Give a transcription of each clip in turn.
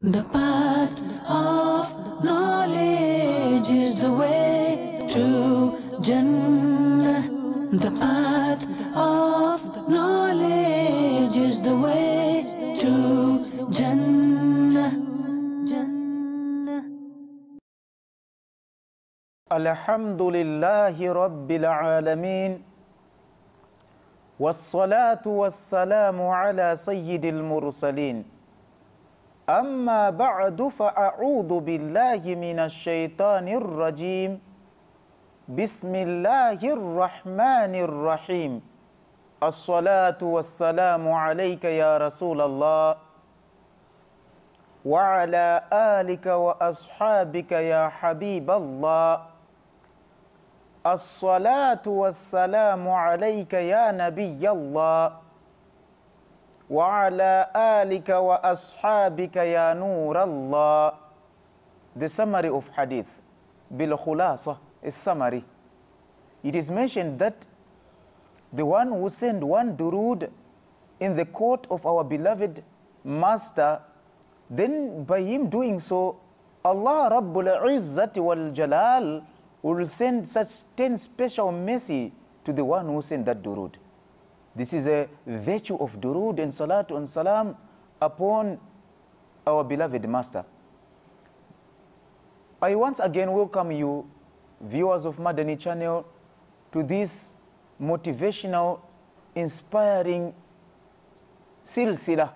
The path of knowledge is the way to Jannah. The path of knowledge is the way to Jannah. Alhamdulillahi Rabbil Alameen. Wassalatu wassalamu ala Sayyidil Mursaleen. أما بعد فأعوذ بالله من الشيطان الرجيم بسم الله الرحمن الرحيم الصلاة والسلام عليك يا رسول الله وعلى آلك وأصحابك يا حبيب الله الصلاة والسلام عليك يا نبي الله وَعَلَىٰ آلِكَ وَأَصْحَابِكَ يَا نُورَ اللَّهِ. The summary of hadith, bil-khulasa, is summary. It is mentioned that the one who sent one durood in the court of our beloved master, then by him doing so, Allah Rabbul Izzati wal Jalal will send such 10 special mercy to the one who sent that durood. This is a virtue of durood and salatu and salam upon our beloved master. I once again welcome you, viewers of Madani Channel, to this motivational, inspiring silsila,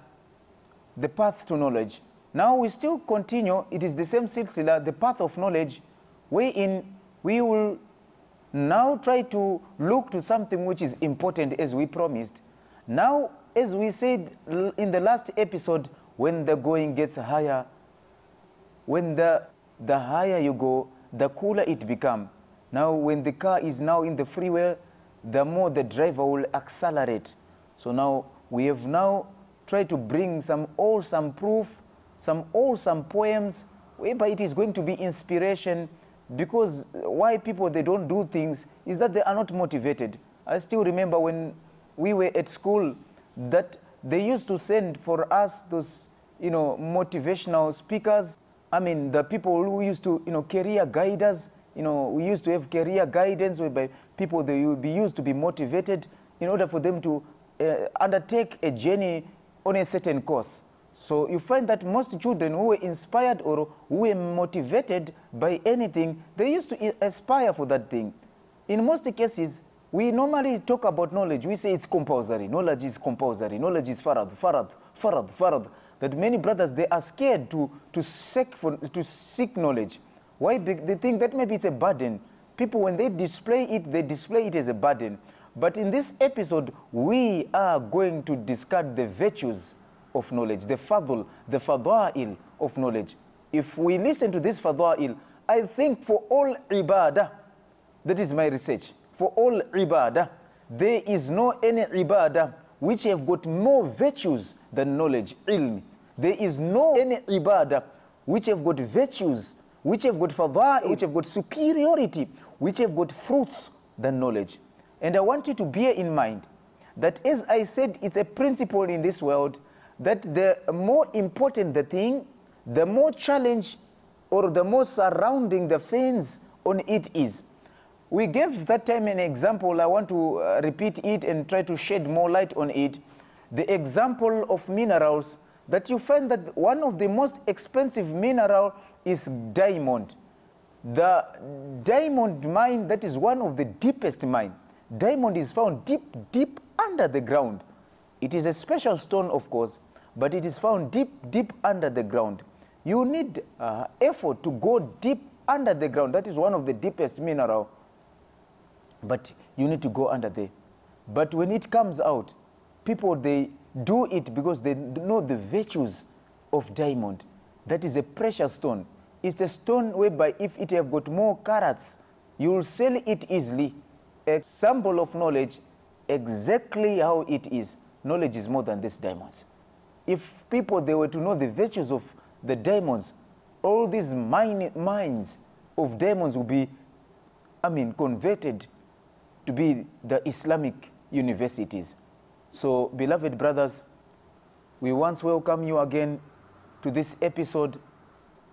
the path to knowledge. Now we still continue, it is the same silsila, the path of knowledge, wherein we will now try to look to something which is important as we promised. Now, as we said in the last episode, when the going gets higher, when the higher you go, the cooler it becomes. Now, when the car is now in the freeway, the more the driver will accelerate. So now, we have now tried to bring some awesome proof, some awesome poems, whereby it is going to be inspiration. Because why people, they don't do things is that they are not motivated. I still remember when we were at school that they used to send for us those, motivational speakers. I mean, the people who used to, career guiders, we used to have career guidance whereby people, they would be used to be motivated in order for them to undertake a journey on a certain course. So you find that most children who were inspired or who were motivated by anything, they used to aspire for that thing. In most cases, we normally talk about knowledge. We say it's compulsory. Knowledge is compulsory. Knowledge is farad. That many brothers, they are scared to seek knowledge. Why? They think that maybe it's a burden. People, when they display it as a burden. But in this episode, we are going to discuss the virtues of knowledge, the fada'il of knowledge. If we listen to this fada'il, I think for all ibadah, that is my research, for all ibadah, there is no any ibadah which have got more virtues than knowledge, ilm. There is no any ibadah which have got virtues, which have got fada'il, which have got superiority, which have got fruits than knowledge. And I want you to bear in mind that, as I said, it's a principle in this world that the more important the thing, the more challenge or the more surrounding the fence on it is. We gave that time an example. I want to repeat it and try to shed more light on it. The example of minerals, that you find that one of the most expensive mineral is diamond. The diamond mine, that is one of the deepest mine. Diamond is found deep under the ground. It is a special stone, of course, but it is found deep under the ground. You need effort to go deep under the ground. That is one of the deepest mineral. But you need to go under there. But when it comes out, people, they do it because they know the virtues of diamond. That is a precious stone. It's a stone whereby if it have got more carats, you will sell it easily. A sample of knowledge, exactly how it is. Knowledge is more than this diamonds. If people, they were to know the virtues of the diamonds, all these mines of diamonds will be, converted to be the Islamic universities. So, beloved brothers, we once welcome you again to this episode.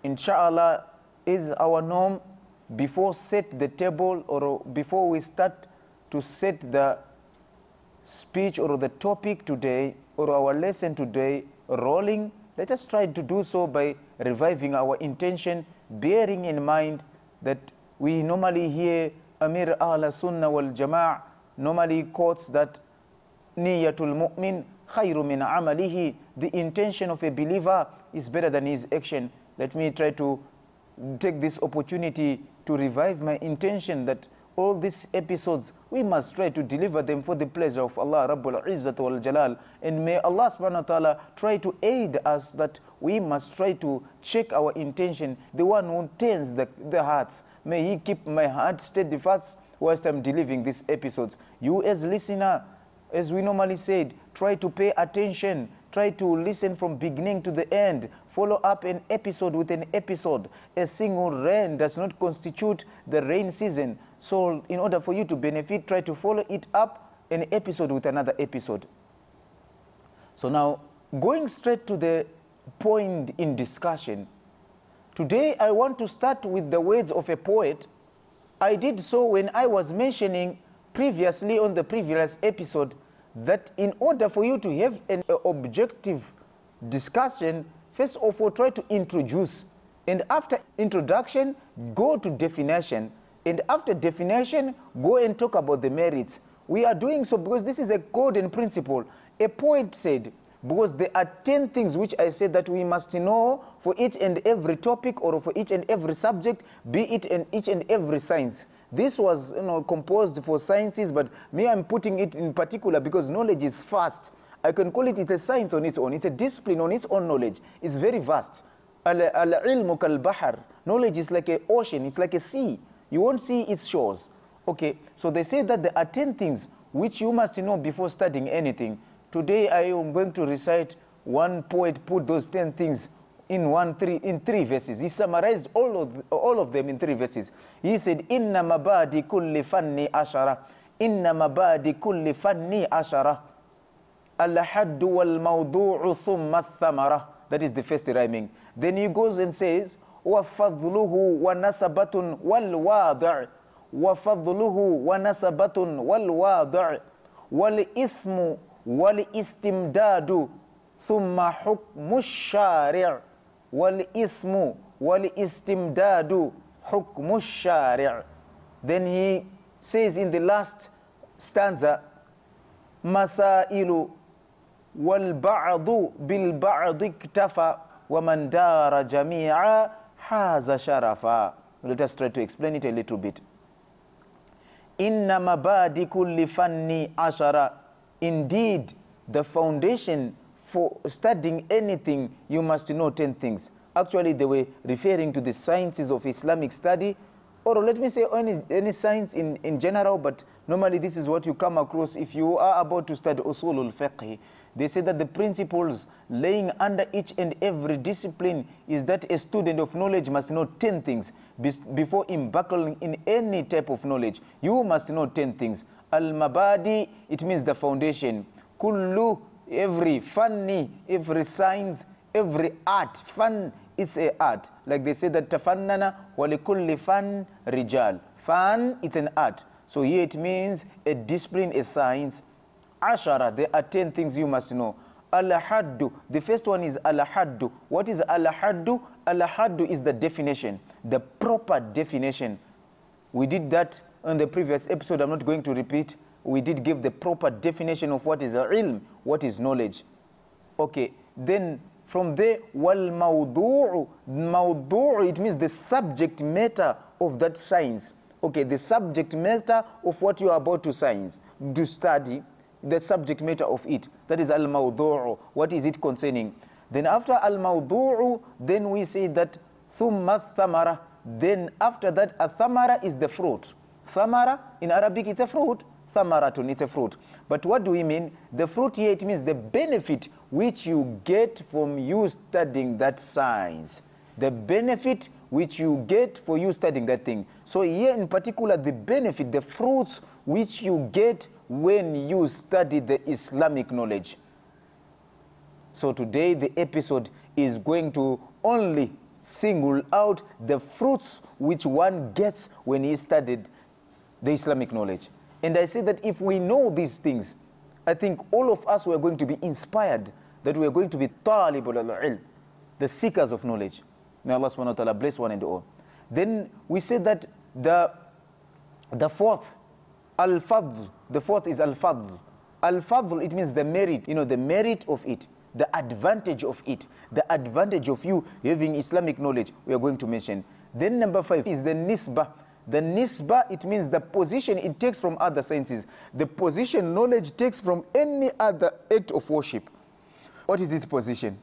Inshallah, is our norm, before set the table or before we start to set the speech or the topic today or our lesson today rolling, let us try to do so by reviving our intention, bearing in mind that we normally hear Amir Ahl Sunnah wal Jama'ah normally quotes that Niyatul Mu'min khayru min amalihi, the intention of a believer is better than his action. Let me try to take this opportunity to revive my intention that all these episodes, we must try to deliver them for the pleasure of Allah Rabbul Izzat wal Jalal. And may Allah subhanahu wa ta'ala try to aid us that we must try to check our intention. The one who turns the hearts, may He keep my heart steadfast whilst I'm delivering these episodes. You as listener, as we normally said, try to pay attention. Try to listen from beginning to the end. Follow up an episode with an episode. A single rain does not constitute the rain season. So in order for you to benefit, try to follow it up an episode with another episode. So now, going straight to the point in discussion, today I want to start with the words of a poet. I did so when I was mentioning previously on the previous episode that in order for you to have an objective discussion, first of all, try to introduce. And after introduction, go to definition. And after definition, go and talk about the merits. We are doing so because this is a golden principle. A poet said, because there are 10 things which I said that we must know for each and every topic or for each and every subject, be it in each and every science. This was, composed for sciences, but me, I'm putting it in particular because knowledge is vast. I can call it, it's a science on its own. It's a discipline on its own knowledge. It's very vast. Al-ilmu kal-bahar. Knowledge is like an ocean. It's like a sea. You won't see its shores. Okay, so they say that there are 10 things which you must know before studying anything. Today, I am going to recite. One poet put those 10 things in three verses. He summarized all of them in 3 verses. He said, Inna mabadi kulli fanni ashara. Inna mabadi kulli fanni ashara. Al-haddu wal-mawdu'u thumma thamara. That is the first rhyming. Then he goes and says, وَفَضْلُهُ وَنَسَبَةٌ وَالْوَاضِعُ وَفَضْلُهُ وَنَسَبَةٌ وَالْوَاضِعُ وَالْإِسْمُ وَالْإِسْتِمْدَادُ ثُمَّ حُكْمُ الشَّارِعُ وَالْإِسْمُ وَالْإِسْتِمْدَادُ حُكْمُ الشَّارِعُ. Then he says in the last stanza, مسائل والبعض بالبعض اكتفى ومن دار جميعا حاز شرفا. Let us try to explain it a little bit. إن مبادئ كل فن عشرة. Indeed, the foundation for studying anything, you must know 10 things. Actually, they were referring to the sciences of Islamic study, or let me say any science in general, but normally this is what you come across if you are about to study usulul fiqh. They say that the principles laying under each and every discipline is that a student of knowledge must know 10 things before embarking in any type of knowledge. You must know 10 things. Al-mabadi, it means the foundation. Kullu, every fanni, every science, every art. Fan, it's a art. Like they say that tafannana wa likulli fan rijal. Fan, it's an art. So here it means a discipline, a science. Ashara, there are 10 things you must know. Al-haddu, the first one is al-haddu. What is al-haddu? Al-haddu is the definition, the proper definition. We did that in the previous episode. I'm not going to repeat. We did give the proper definition of what is ilm, what is knowledge. Okay, then from there, wal-mawdu'u. Mawdu'u, it means the subject matter of that science. Okay, the subject matter of what you are about to study, the subject matter of it. That is al-mawdu'u. What is it concerning? Then after al-mawdu'u, then we say that thumma thamara. Then after that, a-thamara is the fruit. Thamara, in Arabic, it's a fruit. Thamaratun, it's a fruit. But what do we mean? The fruit here, it means the benefit which you get from you studying that science. The benefit which you get for you studying that thing. So here in particular, the benefit, the fruits which you get when you study the Islamic knowledge. So today the episode is going to only single out the fruits which one gets when he studied the Islamic knowledge. And I say that if we know these things, I think all of us were going to be inspired, that we are going to be talibul al-ilm, the seekers of knowledge. May Allah subhanahu wa ta'ala bless one and all. Then we said that the fourth, al-fadl, the fourth is al-fadl. Al-fadl, it means the merit, the merit of it, the advantage of it, the advantage of you having Islamic knowledge, we are going to mention. Then number 5 is the nisbah. The nisbah, it means the position it takes from other sciences. The position knowledge takes from any other act of worship. What is this position?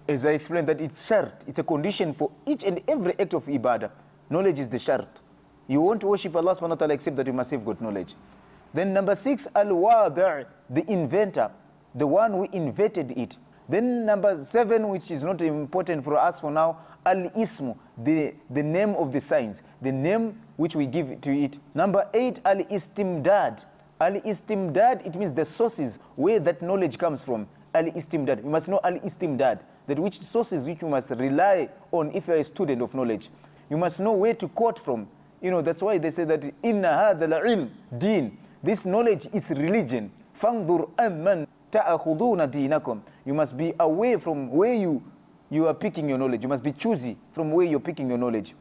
As I explained, that it's shart. It's a condition for each and every act of ibadah. Knowledge is the shart. You won't worship Allah subhanahu wa ta'ala except that you must have good knowledge. Then number 6, al-wadi', the inventor, the one who invented it. Then number 7, which is not important for us for now, al-ismu, the name of the science, the name which we give to it. Number 8, al-istimdad. Al-istimdad, it means the sources where that knowledge comes from. Al-istimdad, you must know al-istimdad, that which sources which you must rely on if you are a student of knowledge. You must know where to quote from. That's why they say that inna hadha al-ilm deen. This knowledge is religion. Fandur amman ta'akhuduna deenakum. You must be away from where you are picking your knowledge. You must be choosy from where you're picking your knowledge.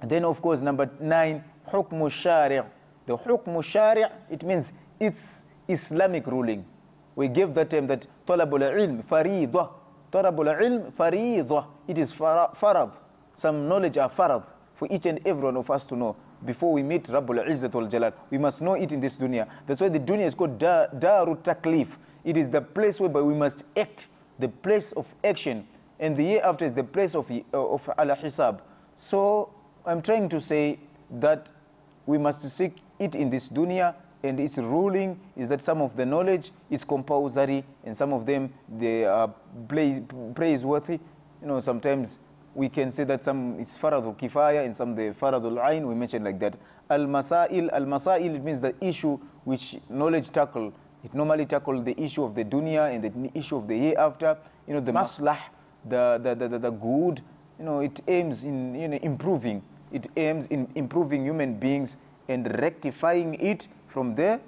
And then of course number 9, hukmu shari'. The hukmu shari', it means it's Islamic ruling. We give the term that talabul ilm faridah. Talabul ilm faridah. It is farad. Some knowledge are farad for each and every one of us to know. Before we meet Rabbul Izzat wal Jalal, we must know it in this dunya. That's why the dunya is called Darut Taklif. It is the place whereby we must act, the place of action. And the year after is the place of Al-Hisab. So I'm trying to say that we must seek it in this dunya, and its ruling is that some of the knowledge is compulsory and some of them they are praiseworthy. Sometimes we can say that some is faradul kifaya and some the faradul ain, we mentioned like that. Al-masail, it means the issue which knowledge tackle. It normally tackle the issue of the dunya and the issue of the hereafter. The maslah, the good, it aims in improving. It aims in improving human beings and rectifying it from the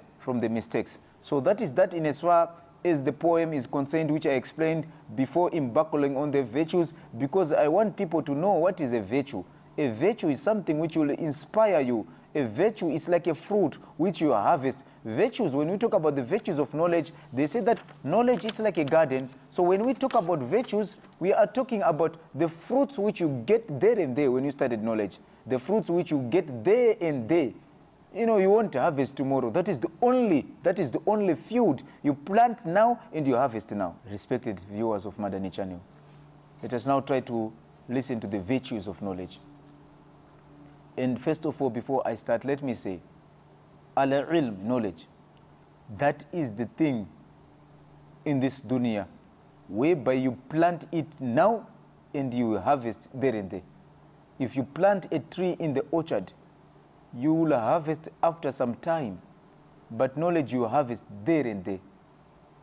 mistakes. So that is that in as far as the poem is concerned, which I explained before embarking on the virtues, because I want people to know what is a virtue. A virtue is something which will inspire you. A virtue is like a fruit which you harvest. Virtues, when we talk about the virtues of knowledge, they say that knowledge is like a garden. So when we talk about virtues, we are talking about the fruits which you get there and there when you studied knowledge. The fruits which you get there and there. You won't harvest tomorrow. That is the only field you plant now and you harvest now. Respected viewers of Madani Channel, let us now try to listen to the virtues of knowledge. And first of all, before I start, let me say, al-ilm, knowledge, that is the thing in this dunya whereby you plant it now and you harvest there and there. If you plant a tree in the orchard, you will harvest after some time, but knowledge you harvest there and there.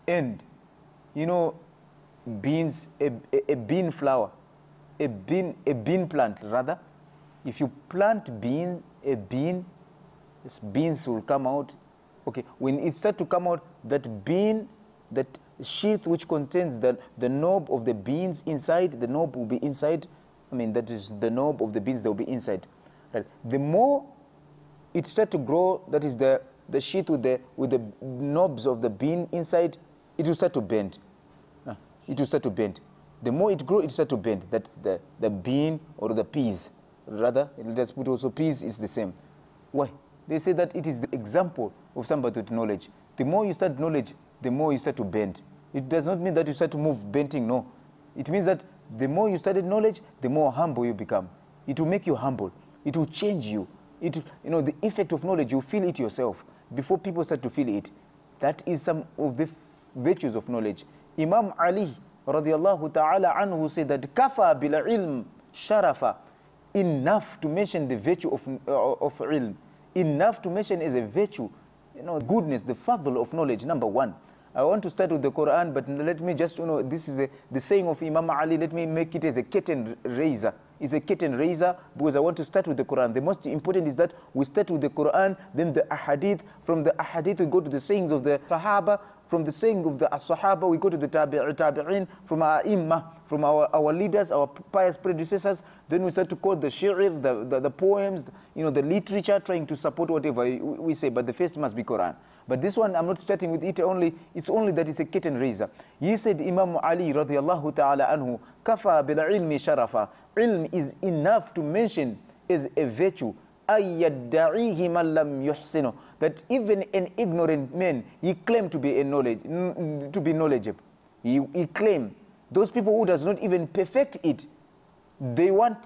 And beans, a bean flower, a bean plant rather. If you plant beans will come out. Okay, when it starts to come out, that bean, that sheath which contains the knob of the beans inside, the knob will be inside. That is the knob of the beans that will be inside. Right. The more it starts to grow, that is the sheath with the knobs of the bean inside, it will start to bend. It will start to bend. The more it grows, it starts to bend. That's the bean or the peas. Rather, let's put also peas is the same. Why? They say that it is the example of somebody with knowledge. The more you start knowledge, the more you start to bend. It does not mean that you start to move bending, no. It means that the more you study knowledge, the more humble you become. It will make you humble. It will change you. The effect of knowledge, you feel it yourself before people start to feel it. That is some of the virtues of knowledge. Imam Ali radiallahu ta'ala anhu said that kafa bil ilm sharafa, enough to mention the virtue of ilm, enough to mention as a virtue, goodness, the fadl of knowledge. Number 1, I want to start with the Quran, but let me just, this is the saying of Imam Ali, let me make it as a curtain raiser. It's a curtain raiser because I want to start with the Quran. The most important is that we start with the Quran, then the Ahadith. From the Ahadith, we go to the sayings of the Sahaba. From the saying of the Sahaba, we go to the Tabi'in, from our Imam, from our leaders, our pious predecessors. Then we start to quote the shi'r, the poems, the literature, trying to support whatever we say. But the first must be Quran. But this one, I'm not starting with it only. It's only that it's a curtain raiser. He said, Imam Ali radiyallahu ta'ala anhu, kafa bil ilmi sharafa. Ilm is enough to mention as a virtue. Ayyadda'ihi man lam yuhsinu. That even an ignorant man, he claimed to be knowledgeable. He claimed. Those people who does not even perfect it, they want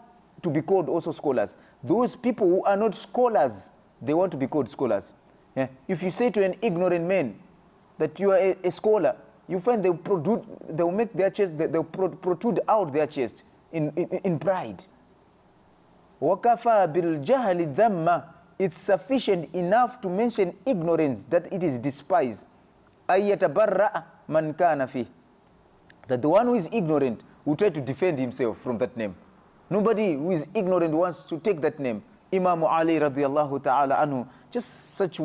to be called also scholars. Those people who are not scholars, they want to be called scholars. Yeah. If you say to an ignorant man that you are a scholar, you find they'll make their chest, they'll protrude out their chest in pride. وَكَفَى بِالْجَهَلِ ذَمَّ. It's sufficient enough to mention ignorance, that it is despised. أَيَّتَبَرَّأَ مَنْ كَانَ فِيهِ. That the one who is ignorant will try to defend himself from that name. Nobody who is ignorant wants to take that name. Imam Ali radiyallahu ta'ala anhu, just such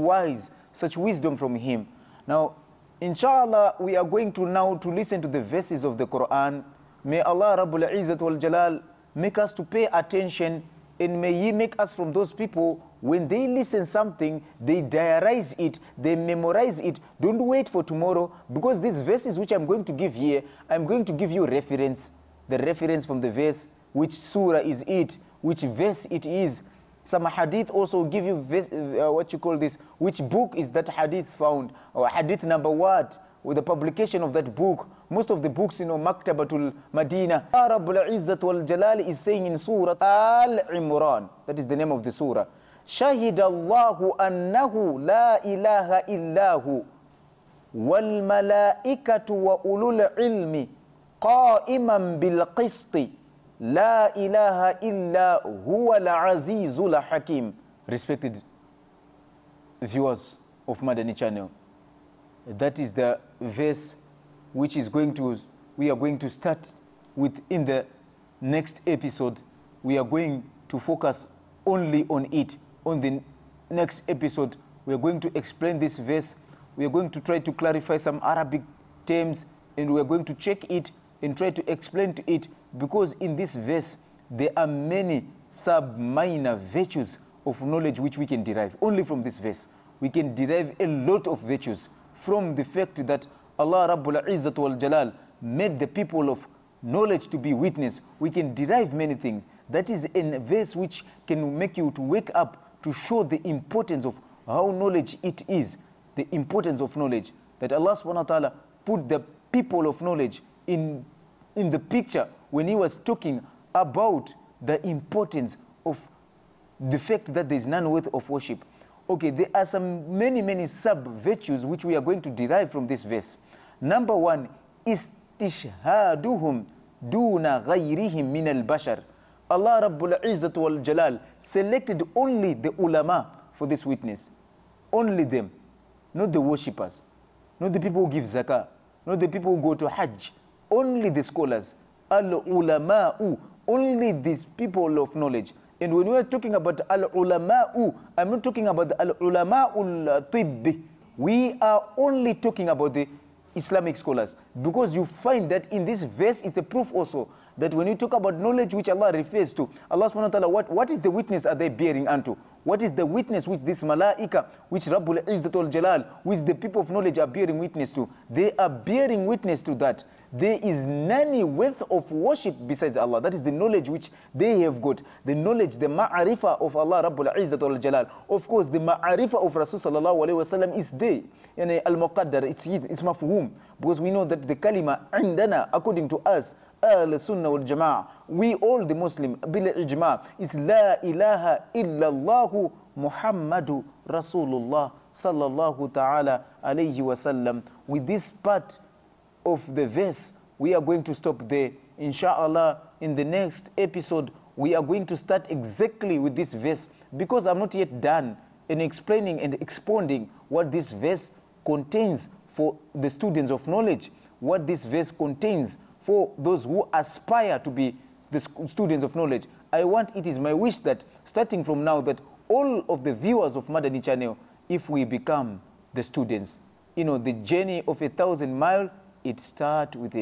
wisdom from him. Now, inshallah, we are going to now to listen to the verses of the Quran. May Allah Rabbul Izzat wal Jalal make us to pay attention, and may He make us from those people, when they listen something, they diarize it, they memorize it. Don't wait for tomorrow, because these verses which I'm going to give here, I'm going to give you reference, the reference from the verse, which surah is it, which verse it is. Some hadith also give you which book is that hadith found, or hadith number what, with the publication of that book. Most of the books, Maktabatul Madina. Rabbul Izzat wal Jalal is saying in Surah Al-Imran, that is the name of the surah, Shahida Allahu annahu la ilaha illahu wal malaikatu wa ulul ilmi qa'iman bil qisti la ilaha illa huwa al-azizul hakim. Respected viewers of Madani Channel, that is the verse which is we are going to start with in the next episode. We are going to focus only on it. On the next episode, we are going to explain this verse. We are going to try to clarify some Arabic terms, and we are going to check it and try to explain to it, because in this verse, there are many sub-minor virtues of knowledge which we can derive. Only from this verse, we can derive a lot of virtues from the fact that Allah Rabbul Izzat wal Jalal made the people of knowledge to be witness. We can derive many things. That is a verse which can make you to wake up, to show the importance of how knowledge it is, the importance of knowledge. That Allah subhanahu wa ta'ala put the people of knowledge in the picture when He was talking about the importance of the fact that there is none worthy of worship. Okay, there are some many sub-virtues which we are going to derive from this verse. Number one, istishhaduhum duna ghayrihim min al-bashar. Allah Rabbul Izzat wal Jalal selected only the ulama for this witness. Only them. Not the worshippers. Not the people who give zakah. Not the people who go to Hajj. Only the scholars. Al-ulama'u. Only these people of knowledge. And when we are talking about al-ulama'u, I'm not talking about the al-ulama'ul tibbi. We are only talking about the Islamic scholars. Because you find that in this verse, it's a proof also that when you talk about knowledge which Allah refers to, Allah subhanahu wa ta'ala, what is the witness are they bearing unto? What is the witness which this malaika, which Rabbul Izzat wal Jalal, which the people of knowledge are bearing witness to? They are bearing witness to that there is none worth of worship besides Allah. That is the knowledge which they have got. The knowledge, the ma'arifa of Allah Rabbul Izzat wal Jalal. Of course, the ma'arifa of Rasul sallallahu alayhi wa sallam is there. Al-Muqaddar, it's mafhum. Because we know that the kalima indana, according to us, Al-Sunnah wal Jama'ah, we all the Muslim, bil ijma', it's La ilaha illallahu Muhammadu Rasulullah sallallahu ta'ala alayhi wa sallam. With this part of the verse, we are going to stop there. Inshallah, in the next episode, we are going to start exactly with this verse, because I'm not yet done in explaining and expounding what this verse contains for the students of knowledge, what this verse contains for those who aspire to be the students of knowledge. It is my wish that starting from now, that all of the viewers of Madani Channel, if we become the students, the journey of 1,000 miles, it starts with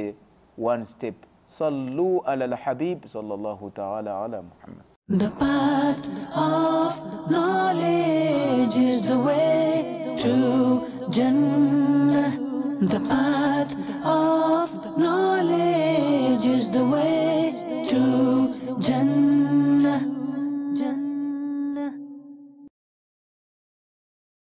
one step. Sallu ala al-Habib, sallallahu ta'ala ala Muhammad. The path of knowledge is the way to Jannah. The path of knowledge is the way to